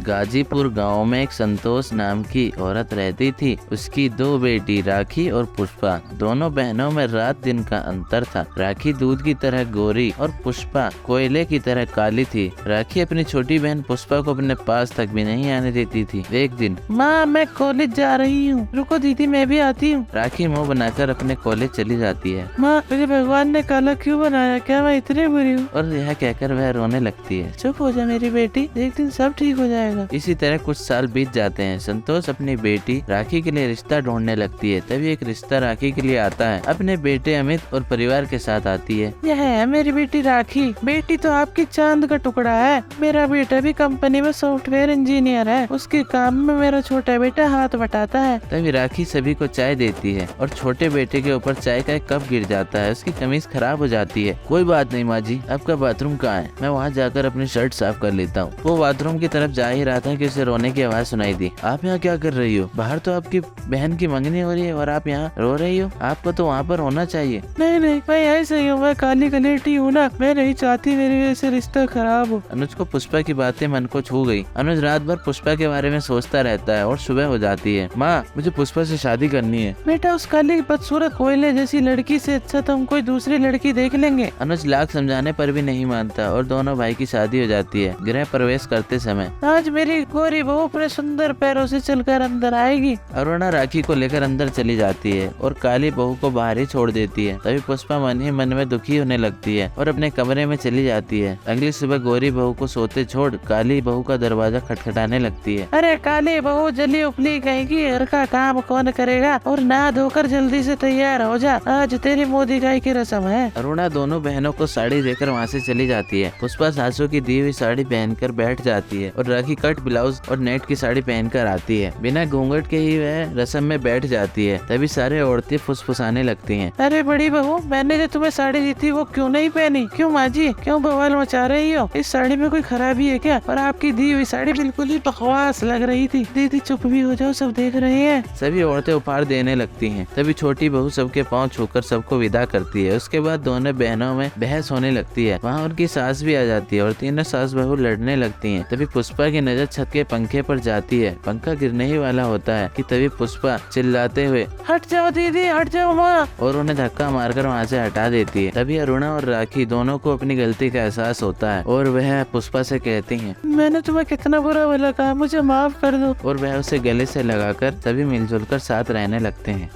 गाजीपुर गांव में एक संतोष नाम की औरत रहती थी। उसकी 2 बेटी राखी और पुष्पा। दोनों बहनों में रात दिन का अंतर था। राखी दूध की तरह गोरी और पुष्पा कोयले की तरह काली थी। राखी अपनी छोटी बहन पुष्पा को अपने पास तक भी नहीं आने देती थी। एक दिन, माँ मैं कॉलेज जा रही हूँ, रुको दीदी मैं भी आती हूँ। राखी मुंह बनाकर अपने कॉलेज चली जाती है। माँ मुझे भगवान ने काला क्यों बनाया, क्या मैं इतनी बुरी हूँ? और यह कहकर वह रोने लगती है। चुप हो जा मेरी बेटी, एक दिन सब ठीक हो जाएगा। इसी तरह कुछ साल बीत जाते हैं। संतोष अपनी बेटी राखी के लिए रिश्ता ढूंढने लगती है। तभी एक रिश्ता राखी के लिए आता है। अपने बेटे अमित और परिवार के साथ आती है। यह है मेरी बेटी राखी। बेटी तो आपकी चांद का टुकड़ा है। मेरा बेटा भी कंपनी में सॉफ्टवेयर इंजीनियर है। उसके काम में मेरा छोटा बेटा हाथ बटाता है। तभी राखी सभी को चाय देती है और छोटे बेटे के ऊपर चाय का एक कप गिर जाता है। उसकी कमीज खराब हो जाती है। कोई बात नहीं माँ जी, आपका बाथरूम कहाँ है? मैं वहाँ जाकर अपनी शर्ट साफ कर लेता हूँ। वो बाथरूम की तरफ जा ही रहा था कि उसे रोने की आवाज सुनाई दी। आप यहाँ क्या कर रही हो? बाहर तो आपकी बहन की मंगनी हो रही है और आप यहाँ रो रही हो। आपको तो वहाँ पर होना चाहिए। नहीं नहीं, मैं ऐसे ही हूँ, मैं काली कलेटी हूँ ना। मैं नहीं चाहती मेरी वजह से रिश्ता खराब हो। अनुज को पुष्पा की बातें मन को छू गई। अनुज रात भर पुष्पा के बारे में सोचता रहता है और सुबह हो जाती है। माँ मुझे पुष्पा से शादी करनी है। बेटा उस काली बदसूरत कोयले जैसी लड़की से अच्छा तो हम कोई दूसरी लड़की देख लेंगे। अनुज लाख समझाने पर भी नहीं मानता और दोनों भाई की शादी हो जाती है। गृह प्रवेश करते समय आज मेरी गोरी बहू अपने सुंदर पैरों से चलकर अंदर आएगी। अरुणा राखी को लेकर अंदर चली जाती है और काली बहू को बाहर ही छोड़ देती है। तभी पुष्पा मन ही मन में दुखी होने लगती है और अपने कमरे में चली जाती है। अगली सुबह गोरी बहू को सोते छोड़ काली बहू का दरवाजा खटखटाने लगती है। अरे काली बहू जली उपली कहेगी, घर का काम कौन करेगा? और नहा धोकर जल्दी से तैयार हो जा, आज तेरी मोदी गाय की रस्म है। अरुणा दोनों बहनों को साड़ी देकर वहाँ से चली जाती है। पुष्पा सासू की दी हुई साड़ी पहनकर बैठ जाती है और राखी कट ब्लाउज और नेट की साड़ी पहनकर आती है। बिना घूंघट के ही वह रस्म में बैठ जाती है। तभी सारे औरतें फुसफुसाने लगती हैं। अरे बड़ी बहू, मैंने जो तुम्हें साड़ी दी थी वो क्यों नहीं पहनी? क्यों माँ जी, क्यों बवाल मचा रही हो? इस साड़ी में कोई खराबी है क्या? और आपकी दी हुई साड़ी बिल्कुल ही बकवास लग रही थी। दीदी चुप भी हो जाओ, सब देख रहे हैं। सभी औरतें उपहार देने लगती हैं। तभी छोटी बहू सबके पांव छूकर सबको विदा करती है। उसके बाद दोनों बहनों में बहस होने लगती है। वहाँ उनकी सास भी आ जाती है और तीनों सास बहू लड़ने लगती हैं। तभी पुष्पा की नजर छत के पंखे पर जाती है। पंखा गिरने ही वाला होता है कि तभी पुष्पा चिल्लाते हुए, हट जाओ दीदी, हट जाओ माँ, और उन्हें धक्का मारकर वहाँ से हटा देती है। तभी अरुणा और राखी दोनों को अपनी गलती का एहसास होता है और वह पुष्पा से कहती हैं, मैंने तुम्हें कितना बुरा भला कहा, मुझे माफ कर दो। और वह उसे गले से लगाकर सभी मिलजुल कर साथ रहने लगते हैं।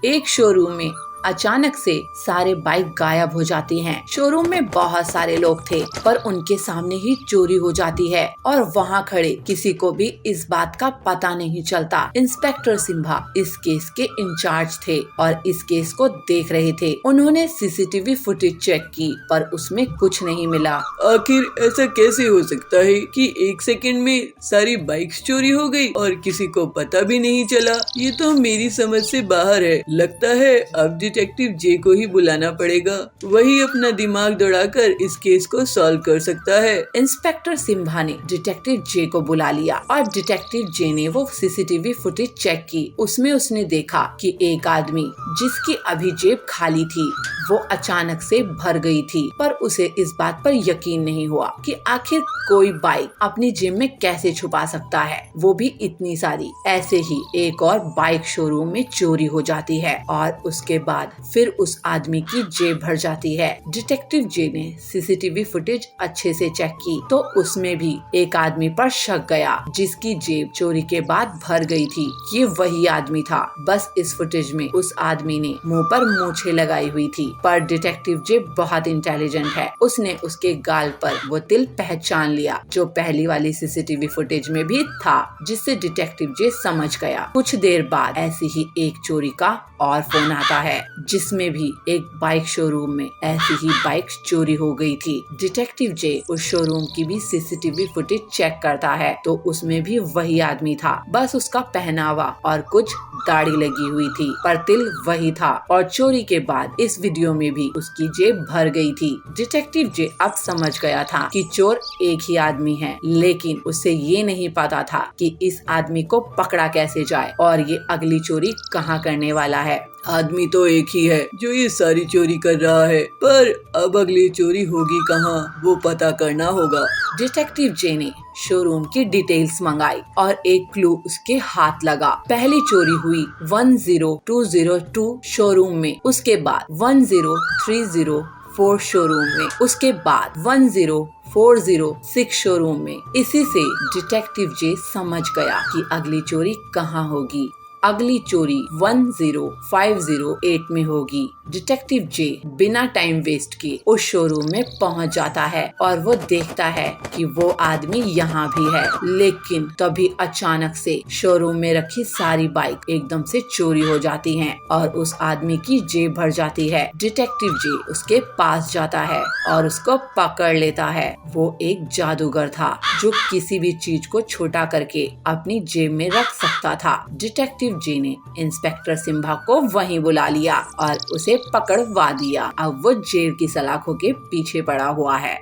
एक शोरूम में अचानक से सारे बाइक गायब हो जाती हैं। शोरूम में बहुत सारे लोग थे पर उनके सामने ही चोरी हो जाती है और वहाँ खड़े किसी को भी इस बात का पता नहीं चलता। इंस्पेक्टर सिम्हा इस केस के इंचार्ज थे और इस केस को देख रहे थे। उन्होंने सीसीटीवी फुटेज चेक की पर उसमें कुछ नहीं मिला। आखिर ऐसा कैसे हो सकता है कि 1 सेकंड में सारी बाइक्स चोरी हो गई और किसी को पता भी नहीं चला? ये तो मेरी समझ से बाहर है। लगता है अब डिटेक्टिव जे को ही बुलाना पड़ेगा। वही अपना दिमाग दौड़ाकर इस केस को सॉल्व कर सकता है। इंस्पेक्टर सिम्हा ने डिटेक्टिव जे को बुला लिया और डिटेक्टिव जे ने वो सीसीटीवी फुटेज चेक की। उसमें उसने देखा कि एक आदमी जिसकी अभी जेब खाली थी वो अचानक से भर गई थी। पर उसे इस बात पर यकीन नहीं हुआ कि आखिर कोई बाइक अपनी जेब में कैसे छुपा सकता है, वो भी इतनी सारी। ऐसे ही एक और बाइक शोरूम में चोरी हो जाती है और उसके बाद फिर उस आदमी की जेब भर जाती है। डिटेक्टिव जे ने सीसीटीवी फुटेज अच्छे से चेक की तो उसमें भी एक आदमी पर शक गया जिसकी जेब चोरी के बाद भर गई थी। ये वही आदमी था। बस इस फुटेज में उस आदमी ने मुंह पर मूछें लगाई हुई थी। पर डिटेक्टिव जे बहुत इंटेलिजेंट है। उसने उसके गाल पर वो तिल पहचान लिया जो पहली वाली सीसीटीवी फुटेज में भी था, जिससे डिटेक्टिव जे समझ गया। कुछ देर बाद ऐसी ही एक चोरी का और फोन आता है जिसमें भी एक बाइक शोरूम में ऐसी ही बाइक चोरी हो गई थी। डिटेक्टिव जे उस शोरूम की भी सीसीटीवी फुटेज चेक करता है तो उसमें भी वही आदमी था। बस उसका पहनावा और कुछ दाढ़ी लगी हुई थी पर तिल वही था। और चोरी के बाद इस वीडियो में भी उसकी जेब भर गई थी। डिटेक्टिव जे अब समझ समझ गया था कि चोर एक ही आदमी है, लेकिन उसे ये नहीं पता था कि इस आदमी को पकड़ा कैसे जाए और ये अगली चोरी कहाँ करने वाला है। आदमी तो एक ही है जो ये सारी चोरी कर रहा है, पर अब अगली चोरी होगी कहाँ, वो पता करना होगा। डिटेक्टिव जे ने शोरूम की डिटेल्स मंगाई और एक क्लू उसके हाथ लगा। पहली चोरी हुई 10202 शोरूम में, उसके बाद 10304 शोरूम में, उसके बाद 10406 शोरूम में। इसी से डिटेक्टिव जे समझ गया कि अगली चोरी कहाँ होगी। अगली चोरी 10508 में होगी। डिटेक्टिव जे बिना टाइम वेस्ट किए उस शोरूम में पहुंच जाता है और वो देखता है कि वो आदमी यहाँ भी है, लेकिन तभी अचानक से शोरूम में रखी सारी बाइक एकदम से चोरी हो जाती हैं और उस आदमी की जेब भर जाती है। डिटेक्टिव जे उसके पास जाता है और उसको पकड़ लेता है। वो एक जादूगर था जो किसी भी चीज को छोटा करके अपनी जेब में रख सकता था। डिटेक्टिव जे ने इंस्पेक्टर सिम्बा को वहीं बुला लिया और उसे पकड़वा दिया। अब वो जेल की सलाखों के पीछे पड़ा हुआ है।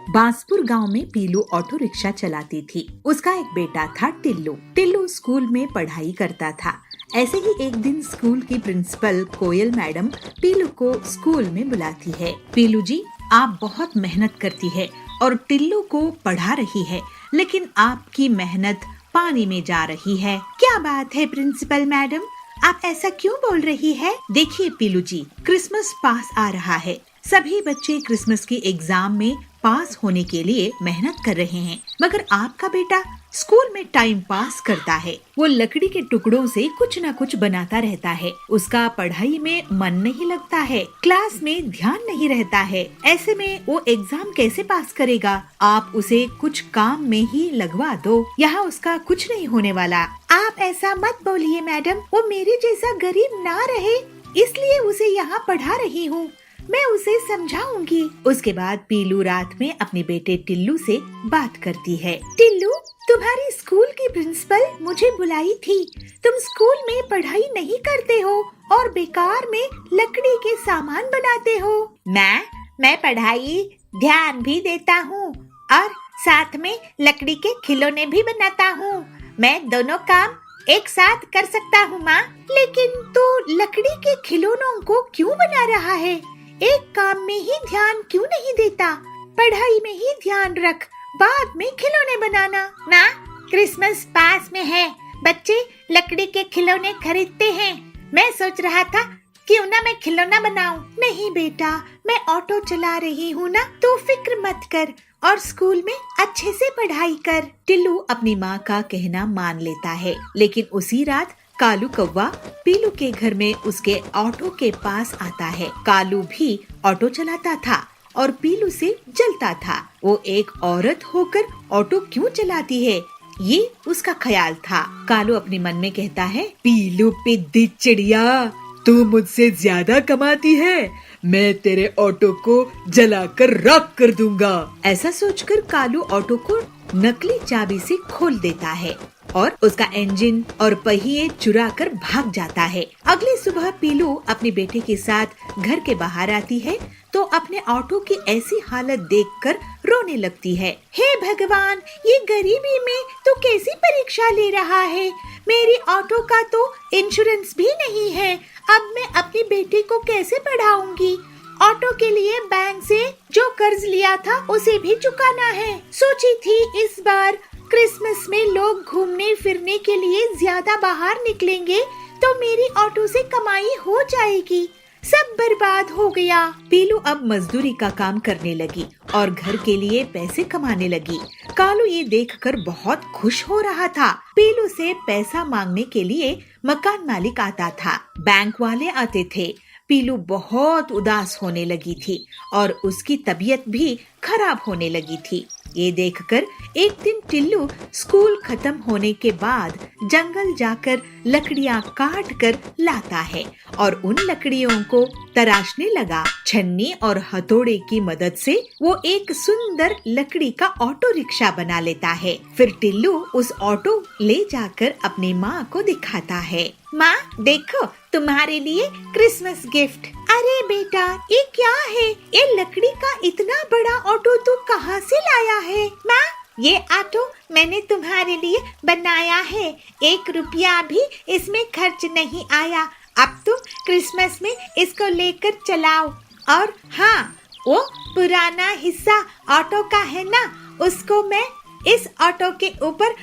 बांसपुर गांव में पीलू ऑटो रिक्शा चलाती थी। उसका एक बेटा था टिल्लू। टिल्लू स्कूल में पढ़ाई करता था। ऐसे ही एक दिन स्कूल की प्रिंसिपल कोयल मैडम पीलू को स्कूल में बुलाती है। पीलू जी, आप बहुत मेहनत करती है और टिल्लू को पढ़ा रही है, लेकिन आपकी मेहनत पानी में जा रही है। क्या बात है प्रिंसिपल मैडम, आप ऐसा क्यों बोल रही है? देखिए पीलू जी, क्रिसमस पास आ रहा है। सभी बच्चे क्रिसमस की एग्जाम में पास होने के लिए मेहनत कर रहे हैं, मगर आपका बेटा स्कूल में टाइम पास करता है। वो लकड़ी के टुकड़ों से कुछ न कुछ बनाता रहता है। उसका पढ़ाई में मन नहीं लगता है, क्लास में ध्यान नहीं रहता है। ऐसे में वो एग्जाम कैसे पास करेगा? आप उसे कुछ काम में ही लगवा दो, यहाँ उसका कुछ नहीं होने वाला। आप ऐसा मत बोलिए मैडम, वो मेरे जैसा गरीब ना रहे, इसलिए उसे यहाँ पढ़ा रही हूँ। मैं उसे समझाऊंगी। उसके बाद पीलू रात में अपने बेटे टिल्लू से बात करती है। टिल्लू, तुम्हारी स्कूल की प्रिंसिपल मुझे बुलाई थी। तुम स्कूल में पढ़ाई नहीं करते हो और बेकार में लकड़ी के सामान बनाते हो। मैं पढ़ाई ध्यान भी देता हूँ और साथ में लकड़ी के खिलौने भी बनाता हूँ। मैं दोनों काम एक साथ कर सकता हूँ माँ। लेकिन तू लकड़ी के खिलौनों को क्यों बना रहा है? एक काम में ही ध्यान क्यों नहीं देता? पढ़ाई में ही ध्यान रख, बाद में खिलौने बनाना। माँ, क्रिसमस पास में है, बच्चे लकड़ी के खिलौने खरीदते हैं। मैं सोच रहा था क्यों ना मैं खिलौना बनाऊं। नहीं बेटा, मैं ऑटो चला रही हूँ ना, तो फिक्र मत कर और स्कूल में अच्छे से पढ़ाई कर। टिल्लू अपनी माँ का कहना मान लेता है, लेकिन उसी रात कालू कौवा पीलू के घर में उसके ऑटो के पास आता है। कालू भी ऑटो चलाता था और पीलू से जलता था। वो एक औरत होकर ऑटो क्यों चलाती है, ये उसका ख्याल था। कालू अपने मन में कहता है, पीलू पिद्दी चिड़िया, तू मुझसे ज्यादा कमाती है, मैं तेरे ऑटो को जलाकर राख कर दूंगा। ऐसा सोचकर कालू ऑटो को नकली चाबी से खोल देता है और उसका इंजन और पहिए चुरा कर भाग जाता है। अगली सुबह पीलू अपने बेटे के साथ घर के बाहर आती है तो अपने ऑटो की ऐसी हालत देखकर रोने लगती है। हे भगवान, ये गरीबी में तो कैसी परीक्षा ले रहा है। मेरी ऑटो का तो इंश्योरेंस भी नहीं है। अब मैं अपने बेटे को कैसे पढ़ाऊंगी? ऑटो के लिए बैंक से जो कर्ज लिया था उसे भी चुकाना है। सोची थी इस बार क्रिसमस में लोग घूमने फिरने के लिए ज्यादा बाहर निकलेंगे तो मेरी ऑटो से कमाई हो जाएगी। सब बर्बाद हो गया। पीलू अब मजदूरी का काम करने लगी और घर के लिए पैसे कमाने लगी। कालू ये देखकर बहुत खुश हो रहा था। पीलू से पैसा मांगने के लिए मकान मालिक आता था, बैंक वाले आते थे। पीलू बहुत उदास होने लगी थी और उसकी तबीयत भी खराब होने लगी थी। ये देखकर एक दिन टिल्लू स्कूल खत्म होने के बाद जंगल जाकर लकड़ियाँ काट कर लाता है और उन लकड़ियों को तराशने लगा। छन्नी और हथौड़े की मदद से वो एक सुंदर लकड़ी का ऑटो रिक्शा बना लेता है। फिर टिल्लू उस ऑटो ले जाकर अपनी माँ को दिखाता है। माँ देखो, तुम्हारे लिए क्रिसमस गिफ्ट। अरे बेटा, ये क्या है? ये लकड़ी का इतना बड़ा ऑटो तू कहाँ से लाया है? माँ, ये ऑटो मैंने तुम्हारे लिए बनाया है। 1 रुपया भी इसमें खर्च नहीं आया। अब तुम क्रिसमस में इसको लेकर चलाओ। और हाँ, वो पुराना हिस्सा ऑटो का है ना, उसको मैं इस ऑटो के ऊपर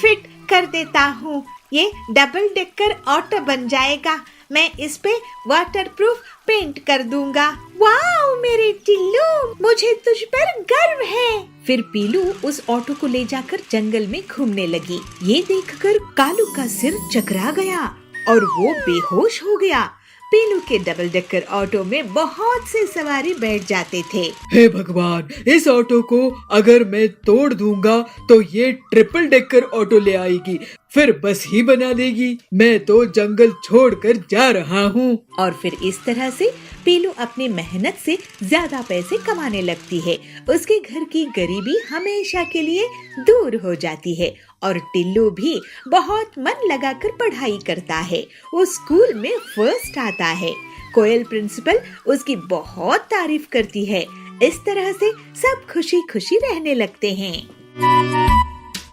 फिट कर देता हूँ। ये डबल डेकर ऑटो बन जाएगा। मैं इस पे वाटरप्रूफ पेंट कर दूंगा। वाओ मेरे टिल्लू, मुझे तुझ पर गर्व है। फिर पीलू उस ऑटो को ले जाकर जंगल में घूमने लगी। ये देखकर कालू का सिर चकरा गया और वो बेहोश हो गया। पीलू के डबल डेकर ऑटो में बहुत से सवारी बैठ जाते थे। हे भगवान, इस ऑटो को अगर मैं तोड़ दूंगा तो ये ट्रिपल डेकर ऑटो ले आएगी, फिर बस ही बना देगी। मैं तो जंगल छोड़कर जा रहा हूँ। और फिर इस तरह से पीलू अपनी मेहनत से ज्यादा पैसे कमाने लगती है। उसके घर की गरीबी हमेशा के लिए दूर हो जाती है और टिल्लू भी बहुत मन लगाकर पढ़ाई करता है। वो स्कूल में फर्स्ट आता है। कोयल प्रिंसिपल उसकी बहुत तारीफ करती है। इस तरह से सब खुशी खुशी रहने लगते हैं।